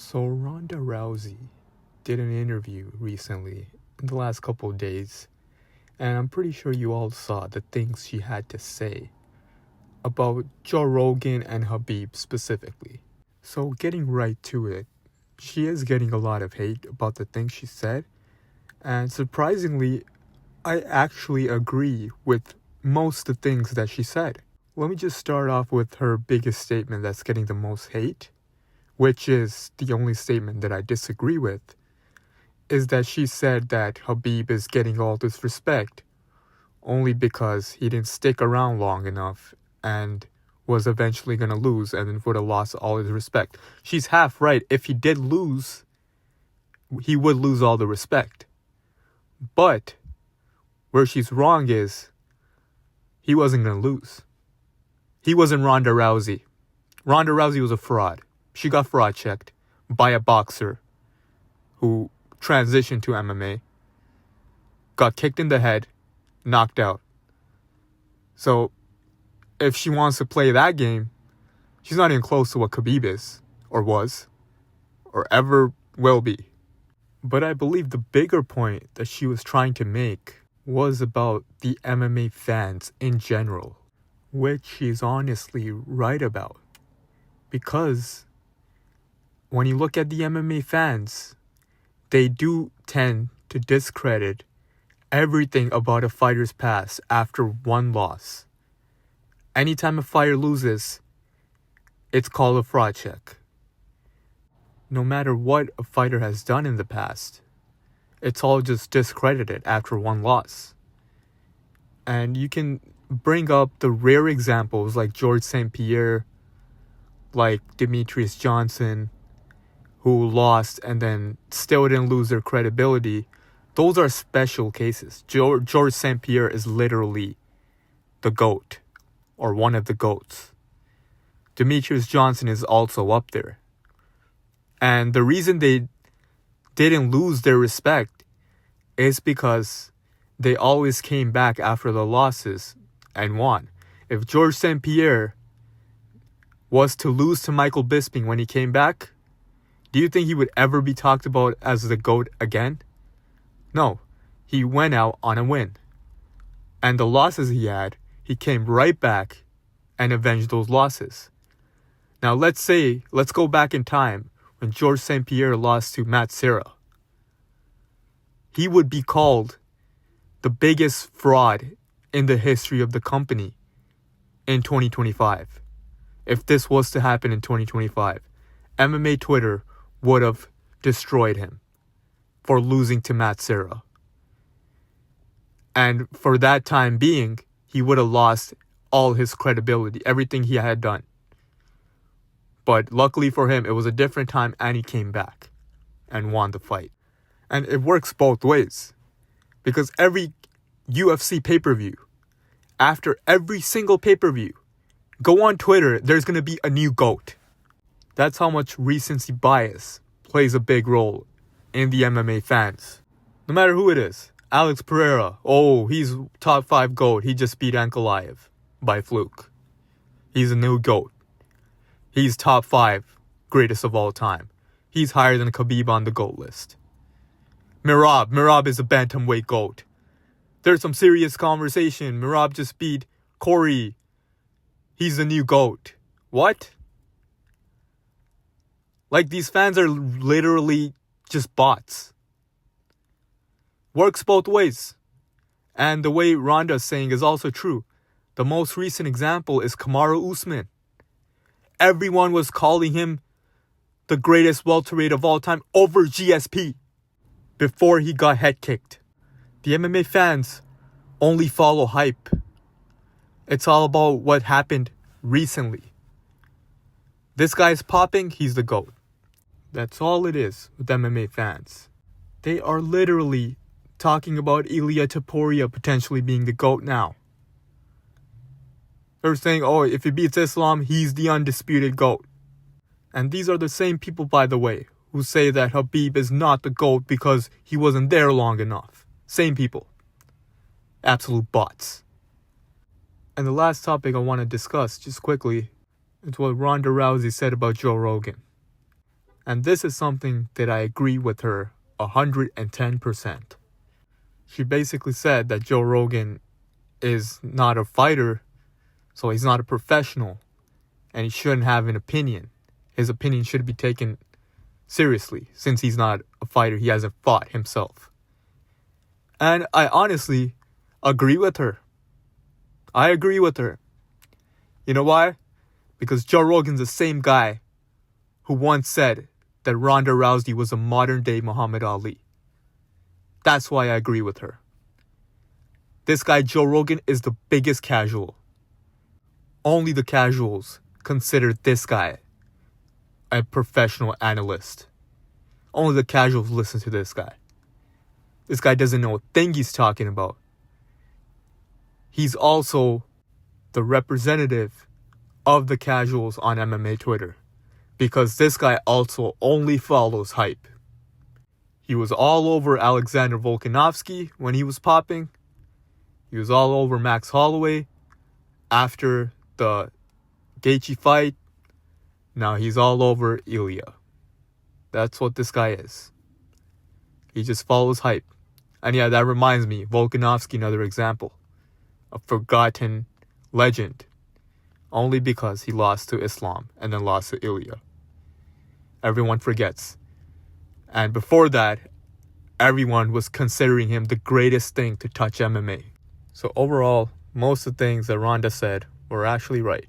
So Ronda Rousey did an interview recently in the last couple of days, and I'm pretty sure you all saw the things she had to say about Joe Rogan and Khabib specifically. So getting right to it, she is getting a lot of hate about the things she said, and surprisingly, I actually agree with most of the things that she said. Let me just start off with her biggest statement that's getting the most hate, which is the only statement that I disagree with, is that she said that Khabib is getting all this respect only because he didn't stick around long enough and was eventually going to lose and then would have lost all his respect. She's half right. If he did lose, he would lose all the respect. But where she's wrong is he wasn't going to lose. He wasn't Ronda Rousey. Ronda Rousey was a fraud. She got fraud checked by a boxer who transitioned to MMA, got kicked in the head, knocked out. So if she wants to play that game, she's not even close to what Khabib is, or was, or ever will be. But I believe the bigger point that she was trying to make was about the MMA fans in general, which she's honestly right about. Because when you look at the MMA fans, they do tend to discredit everything about a fighter's past after one loss. Anytime a fighter loses, it's called a fraud check. No matter what a fighter has done in the past, it's all just discredited after one loss. And you can bring up the rare examples like George St. Pierre, like Demetrius Johnson, who lost and then still didn't lose their credibility. Those are special cases. George St. Pierre is literally the GOAT, or one of the GOATs. Demetrius Johnson is also up there. And the reason they didn't lose their respect is because they always came back after the losses and won. If George St. Pierre was to lose to Michael Bisping when he came back, do you think he would ever be talked about as the GOAT again? No. He went out on a win. And the losses he had, he came right back and avenged those losses. Now let's go back in time when George St. Pierre lost to Matt Serra. He would be called the biggest fraud in the history of the company in 2025. If this was to happen in 2025, MMA Twitter would have destroyed him for losing to Matt Serra. And for that time being, he would have lost all his credibility, everything he had done. But luckily for him, it was a different time and he came back and won the fight. And it works both ways. Because every UFC pay-per-view, after every single pay-per-view, go on Twitter, there's going to be a new GOAT. That's how much recency bias plays a big role in the MMA fans. No matter who it is. Alex Pereira, he's top 5 GOAT. He just beat Ankalaev by fluke. He's a new GOAT. He's top 5 greatest of all time. He's higher than Khabib on the GOAT list. Merab is a bantamweight GOAT. There's some serious conversation. Merab just beat Corey. He's the new GOAT. What? Like, these fans are literally just bots. Works both ways. And the way Ronda's saying is also true. The most recent example is Kamaru Usman. Everyone was calling him the greatest welterweight of all time over GSP before he got head kicked. The MMA fans only follow hype. It's all about what happened recently. This guy's popping, he's the GOAT. That's all it is with MMA fans. They are literally talking about Ilia Topuria potentially being the GOAT now. They're saying, if he beats Islam, he's the undisputed GOAT. And these are the same people, by the way, who say that Khabib is not the GOAT because he wasn't there long enough. Same people. Absolute bots. And the last topic I want to discuss, just quickly, is what Ronda Rousey said about Joe Rogan. And this is something that I agree with her 110%. She basically said that Joe Rogan is not a fighter, so he's not a professional, and he shouldn't have an opinion. His opinion should be taken seriously, since he's not a fighter, he hasn't fought himself. And I honestly agree with her. I agree with her. You know why? Because Joe Rogan's the same guy who once said that Ronda Rousey was a modern day Muhammad Ali. That's why I agree with her. This guy Joe Rogan is the biggest casual. Only the casuals consider this guy a professional analyst. Only the casuals listen to this guy. This guy doesn't know a thing he's talking about. He's also the representative of the casuals on MMA Twitter, because this guy also only follows hype. He was all over Alexander Volkanovski when he was popping. He was all over Max Holloway after the Gaethje fight. Now he's all over Ilya. That's what this guy is. He just follows hype. And yeah, that reminds me, Volkanovski, another example. A forgotten legend. Only because he lost to Islam and then lost to Ilya. Everyone forgets. And before that, everyone was considering him the greatest thing to touch MMA. So overall, most of the things that Ronda said were actually right.